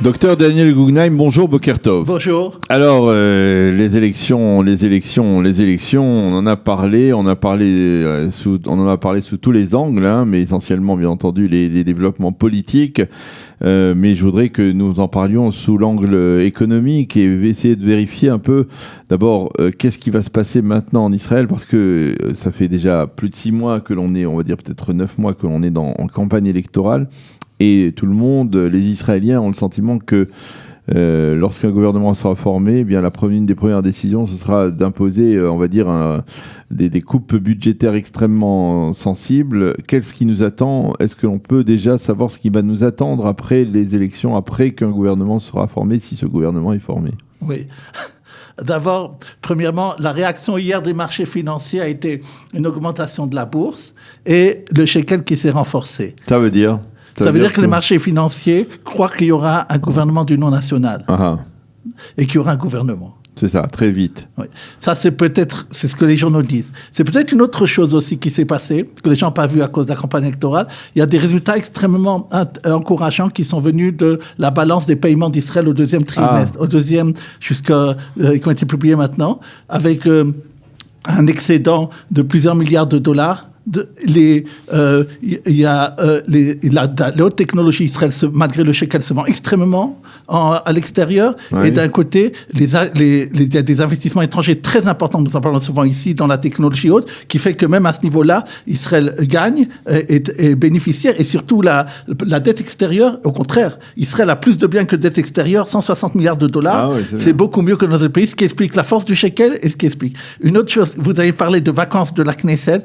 Docteur Daniel Guggenheim, bonjour, Boker Tov. Bonjour. Alors, les élections, on en a parlé sous tous les angles, hein, mais essentiellement, bien entendu, les développements politiques. Mais je voudrais que nous en parlions sous l'angle économique et essayer de vérifier un peu, d'abord, qu'est-ce qui va se passer maintenant en Israël, parce que ça fait déjà plus de 6 mois que l'on est, on va dire peut-être 9 mois que l'on est en campagne électorale. Et tout le monde, les Israéliens, ont le sentiment que lorsqu'un gouvernement sera formé, eh bien une des premières décisions, ce sera d'imposer, on va dire, des coupes budgétaires extrêmement sensibles. Qu'est-ce qui nous attend ? Est-ce que l'on peut déjà savoir ce qui va nous attendre après les élections, après qu'un gouvernement sera formé, si ce gouvernement est formé ? Oui. D'abord, premièrement, la réaction hier des marchés financiers a été une augmentation de la bourse et le shekel qui s'est renforcé. Ça veut dire ? Ça veut dire que les marchés financiers croient qu'il y aura un gouvernement d'union nationale et qu'il y aura un gouvernement. C'est ça, très vite. Oui. Ça, c'est ce que les journaux disent. C'est peut-être une autre chose aussi qui s'est passée, que les gens n'ont pas vu à cause de la campagne électorale. Il y a des résultats extrêmement encourageants qui sont venus de la balance des paiements d'Israël au deuxième trimestre, qui ont été publiés maintenant, avec un excédent de plusieurs milliards de dollars. La haute technologie Israël, malgré le shekel, se vend extrêmement à l'extérieur. Oui. Et d'un côté, il y a des investissements étrangers très importants, nous en parlons souvent ici, dans la technologie haute, qui fait que même à ce niveau-là, Israël gagne, est bénéficiaire. Et surtout, la dette extérieure, au contraire, Israël a plus de biens que de dette extérieure, 160 milliards de dollars. C'est beaucoup mieux que dans notre pays, ce qui explique la force du shekel et ce qui explique. Une autre chose, vous avez parlé de vacances de la Knesset.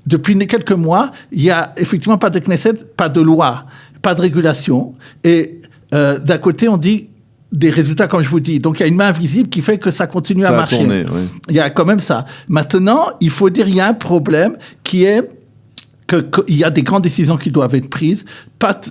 Depuis quelques mois, il n'y a effectivement pas de Knesset, pas de loi, pas de régulation. Et d'un côté, on dit des résultats, comme je vous dis. Donc, il y a une main invisible qui fait que ça continue à marcher. Tourné, oui. Il y a quand même ça. Maintenant, il faut dire qu'il y a un problème qui est qu'il y a des grandes décisions qui doivent être prises.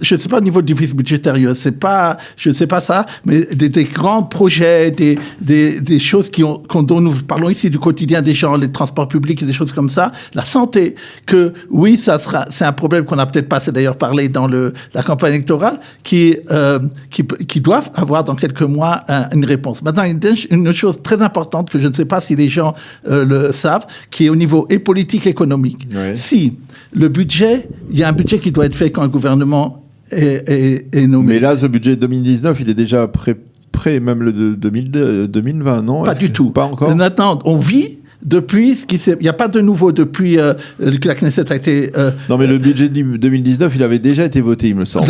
Je ne sais pas au niveau du vice budgétaire, je ne sais pas ça, mais des grands projets, des choses dont nous parlons ici du quotidien des gens, les transports publics et des choses comme ça, la santé, que oui, c'est un problème qu'on n'a peut-être pas assez d'ailleurs parlé dans la campagne électorale, qui doivent avoir dans quelques mois une réponse. Maintenant, une chose très importante que je ne sais pas si les gens le savent, qui est au niveau et politique et économique. Oui. Si le budget, il y a un budget qui doit être fait quand un gouvernement est nommé. Mais là, ce budget 2019, il est déjà prêt même le de 2020, non ? Pas du tout. Pas encore ? Maintenant, on vit depuis il n'y a pas de nouveau depuis que la Knesset a été... non, mais le budget 2019, il avait déjà été voté, il me semble.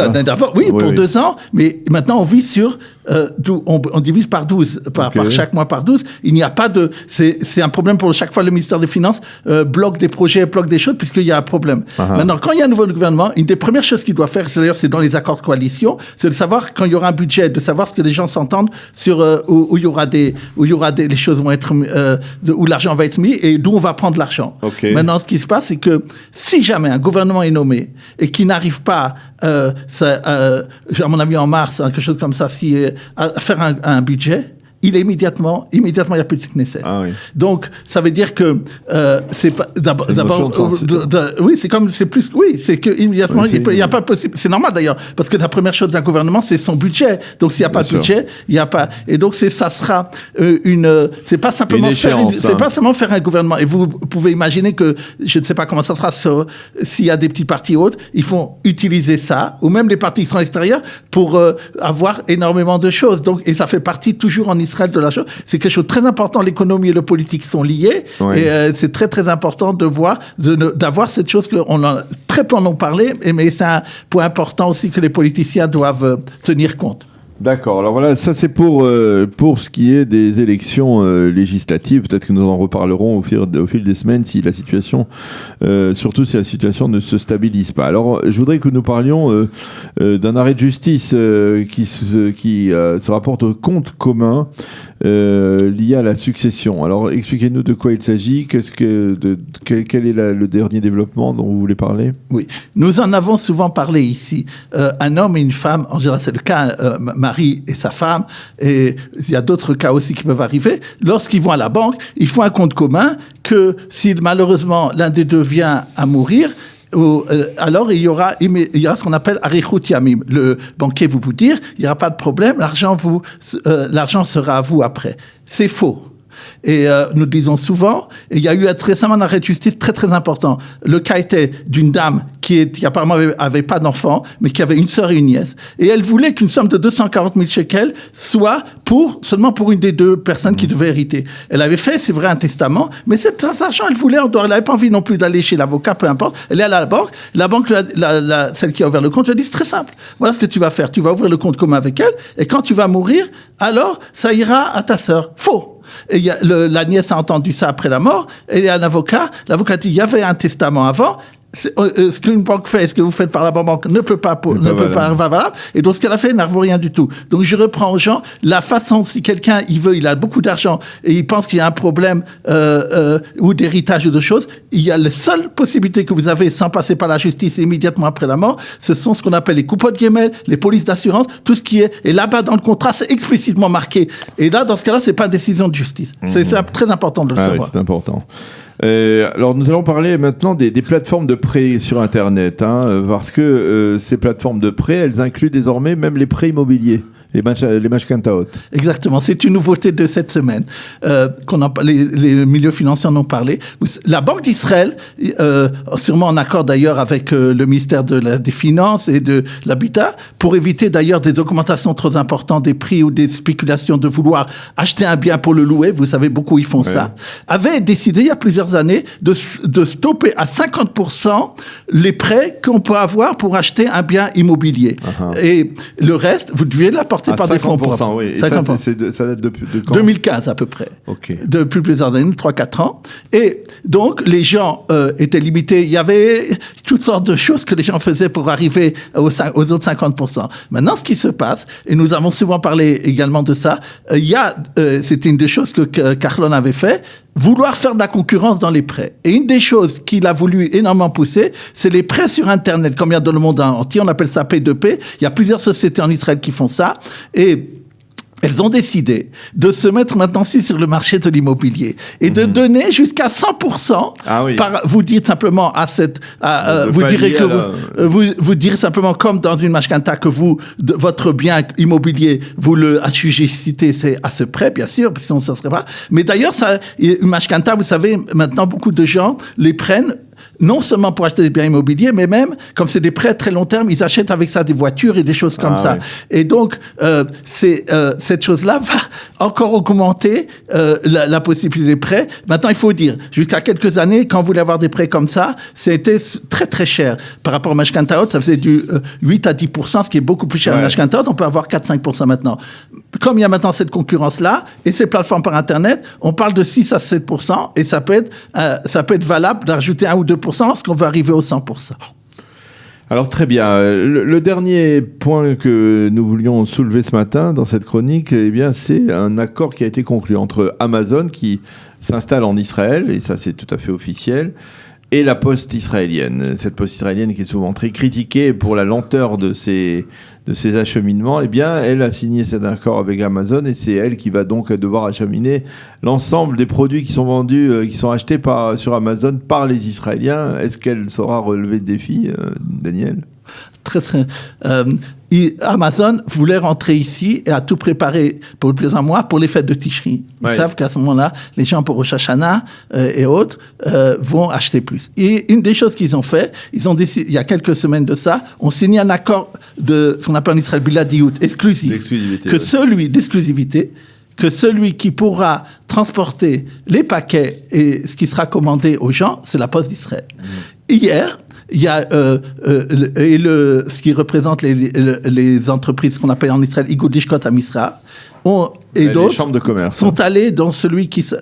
Oui, pour 2 ans, mais maintenant on vit sur... on divise par 12, par chaque mois par 12. Il n'y a pas de... C'est un problème pour chaque fois le ministère des Finances bloque des projets, bloque des choses, puisqu'il y a un problème. Maintenant, quand il y a un nouveau gouvernement, une des premières choses qu'il doit faire, c'est dans les accords de coalition, c'est de savoir quand il y aura un budget, de savoir ce que les gens s'entendent sur où il y aura les choses vont être... où l'argent va être mis et d'où on va prendre l'argent. Maintenant, ce qui se passe, c'est que si jamais un gouvernement est nommé et qui n'arrive pas, à mon avis en mars, quelque chose comme ça, à faire un budget, immédiatement, il n'y a plus de Knesset. Donc, ça veut dire que c'est pas d'abord. Oui, c'est que immédiatement, il n'y a pas possible. C'est normal d'ailleurs, parce que la première chose d'un gouvernement, c'est son budget. Donc, s'il n'y a pas de budget, il n'y a pas. Et donc, ça sera c'est pas simplement faire un gouvernement. Et vous pouvez imaginer que je ne sais pas comment ça sera s'il y a des petits partis autres, ils font utiliser ça, ou même les partis qui sont à l'extérieur, pour avoir énormément de choses. Donc, et ça fait partie toujours en Israël de la chose. C'est quelque chose de très important. L'économie et le politique sont liés. Et c'est très, très important d'avoir cette chose très peu en ont parlé, mais c'est un point important aussi que les politiciens doivent tenir compte. D'accord. Alors voilà, ça c'est pour ce qui est des élections législatives. Peut-être que nous en reparlerons au fil des semaines surtout si la situation ne se stabilise pas. Alors, je voudrais que nous parlions d'un arrêt de justice qui se rapporte au compte commun lié à la succession. Alors, expliquez-nous de quoi il s'agit. Quel est le dernier développement dont vous voulez parler ? Oui, nous en avons souvent parlé ici. Un homme et une femme, en général c'est le cas mari et sa femme, et il y a d'autres cas aussi qui peuvent arriver. Lorsqu'ils vont à la banque, ils font un compte commun que si malheureusement l'un des deux vient à mourir, alors il y aura ce qu'on appelle Arichut Yamim. Le banquier vous dire, il n'y aura pas de problème, l'argent sera à vous après. C'est faux. Et nous disons souvent, il y a eu récemment un arrêt de justice très très important. Le cas était d'une dame qui apparemment avait pas d'enfant, mais qui avait une sœur et une nièce. Et elle voulait qu'une somme de 240 000 shekels soit seulement pour une des deux personnes qui devaient hériter. Elle avait fait, c'est vrai, un testament, mais cet argent, elle n'avait pas envie non plus d'aller chez l'avocat, peu importe. Elle est allée à la banque. La banque, celle qui a ouvert le compte, lui a dit, c'est très simple. Voilà ce que tu vas faire. Tu vas ouvrir le compte commun avec elle, et quand tu vas mourir, alors ça ira à ta sœur. Faux. Et la nièce a entendu ça après la mort, et il y a un avocat, l'avocat dit, il y avait un testament avant, ce qu'une banque fait, ce que vous faites par la banque ne peut pas valable. Et donc ce qu'elle a fait, elle n'arrive rien du tout. Donc je reprends aux gens la façon, si quelqu'un il a beaucoup d'argent et il pense qu'il y a un problème ou d'héritage ou de choses, il y a la seule possibilité que vous avez sans passer par la justice immédiatement après la mort, ce sont ce qu'on appelle les coupots de Gimel, les polices d'assurance, tout ce qui est. Et là-bas dans le contrat, c'est explicitement marqué. Et là, dans ce cas-là, c'est pas une décision de justice. C'est très important de le savoir. Oui, c'est important. Alors nous allons parler maintenant des plateformes de prêt sur Internet, parce que ces plateformes de prêt, elles incluent désormais même les prêts immobiliers. Les mashkantaot. Exactement, c'est une nouveauté de cette semaine. Les milieux financiers en ont parlé. La Banque d'Israël, sûrement en accord d'ailleurs avec le ministère des Finances et de l'Habitat, pour éviter d'ailleurs des augmentations trop importantes des prix ou des spéculations de vouloir acheter un bien pour le louer, vous savez, beaucoup ils font ça, avait décidé il y a plusieurs années de stopper à 50% les prêts qu'on peut avoir pour acheter un bien immobilier. Et le reste, vous deviez l'apporter par des fonds propres. Oui. Et ça date de quand ? 2015 à peu près. Okay. Depuis plusieurs années, 3-4 ans. Et donc, les gens étaient limités. Il y avait toutes sortes de choses que les gens faisaient pour arriver aux autres 50%. Maintenant, ce qui se passe, et nous avons souvent parlé également de ça, c'était une des choses que Carlon avait fait, vouloir faire de la concurrence dans les prêts. Et une des choses qu'il a voulu énormément pousser, c'est les prêts sur Internet, comme il y a dans le monde entier, on appelle ça P2P. Il y a plusieurs sociétés en Israël qui font ça. Et elles ont décidé de se mettre maintenant aussi sur le marché de l'immobilier et de donner jusqu'à 100%. Vous dites simplement vous direz simplement comme dans une mashkanta que votre bien immobilier, vous le assujettissez, c'est à ce prêt, bien sûr, sinon ça serait pas. Mais d'ailleurs, une mashkanta, vous savez, maintenant beaucoup de gens les prennent non seulement pour acheter des biens immobiliers, mais même, comme c'est des prêts très long terme, ils achètent avec ça des voitures et des choses comme ça. Oui. Et donc, cette chose-là va encore augmenter la possibilité des prêts. Maintenant, il faut dire, jusqu'à quelques années, quand vous voulez avoir des prêts comme ça, c'était très très cher. Par rapport au mashkantaot, ça faisait du 8 à 10%, ce qui est beaucoup plus cher. Le mashkantaot, on peut avoir 4-5% maintenant. Comme il y a maintenant cette concurrence-là, et ces plateformes par Internet, on parle de 6 à 7%, et ça peut être valable d'ajouter 1 ou 2% lorsqu'on veut arriver au 100%. Alors très bien. Le dernier point que nous voulions soulever ce matin dans cette chronique, c'est un accord qui a été conclu entre Amazon qui s'installe en Israël, et ça c'est tout à fait officiel, et la poste israélienne. Cette poste israélienne qui est souvent très critiquée pour la lenteur de ses acheminements, elle a signé cet accord avec Amazon et c'est elle qui va donc devoir acheminer l'ensemble des produits qui sont vendus, qui sont achetés sur Amazon par les Israéliens. Est-ce qu'elle saura relever le défi, Daniel ? Très. Amazon voulait rentrer ici et a tout préparé pour plusieurs mois pour les fêtes de Tishri. Ils savent qu'à ce moment-là, les gens pour Rosh Hashanah et autres vont acheter plus. Et une des choses qu'ils ont fait, ils ont décidé, il y a quelques semaines de ça, ont signé un accord de ce qu'on appelle en Israël biladiout, d'exclusivité, que celui qui pourra transporter les paquets et ce qui sera commandé aux gens, c'est la Poste d'Israël. Hier, il y a ce qui représente les entreprises qu'on appelle en Israël Igoud Lishkot Amisra et d'autres chambres de commerce sont allés dans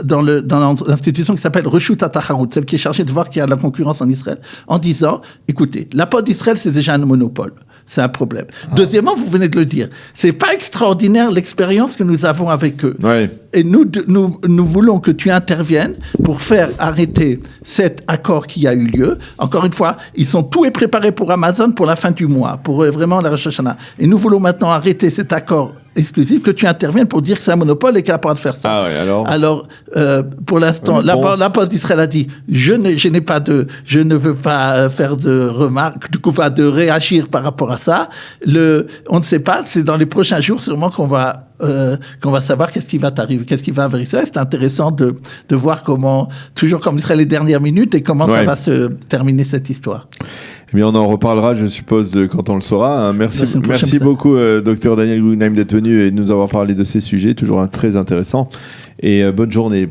dans l'institution qui s'appelle Reshut HaTacharut, celle qui est chargée de voir qu'il y a de la concurrence en Israël, en disant, écoutez, la Poste d'Israël c'est déjà un monopole. C'est un problème. Deuxièmement, vous venez de le dire, c'est pas extraordinaire l'expérience que nous avons avec eux. Et nous voulons que tu interviennes pour faire arrêter cet accord qui a eu lieu. Encore une fois, tout est préparé pour Amazon pour la fin du mois, pour vraiment la Rosh Hashanah. Et nous voulons maintenant arrêter cet accord exclusive, que tu interviennes pour dire que c'est un monopole et qu'elle n'a pas le droit de faire ça. Ah ouais, alors pour l'instant, la Poste d'Israël a dit je ne veux pas faire de remarques, du coup, de réagir par rapport à ça. On ne sait pas, c'est dans les prochains jours sûrement qu'on va savoir qu'est-ce qui va t'arriver, qu'est-ce qui va arriver. C'est intéressant de voir comment, toujours comme Israël les dernières minutes et comment ça va se terminer cette histoire. Eh bien, on en reparlera, je suppose, quand on le saura. Merci beaucoup, Dr Daniel Guggenheim, d'être venu et de nous avoir parlé de ces sujets, toujours très intéressant. Et bonne journée.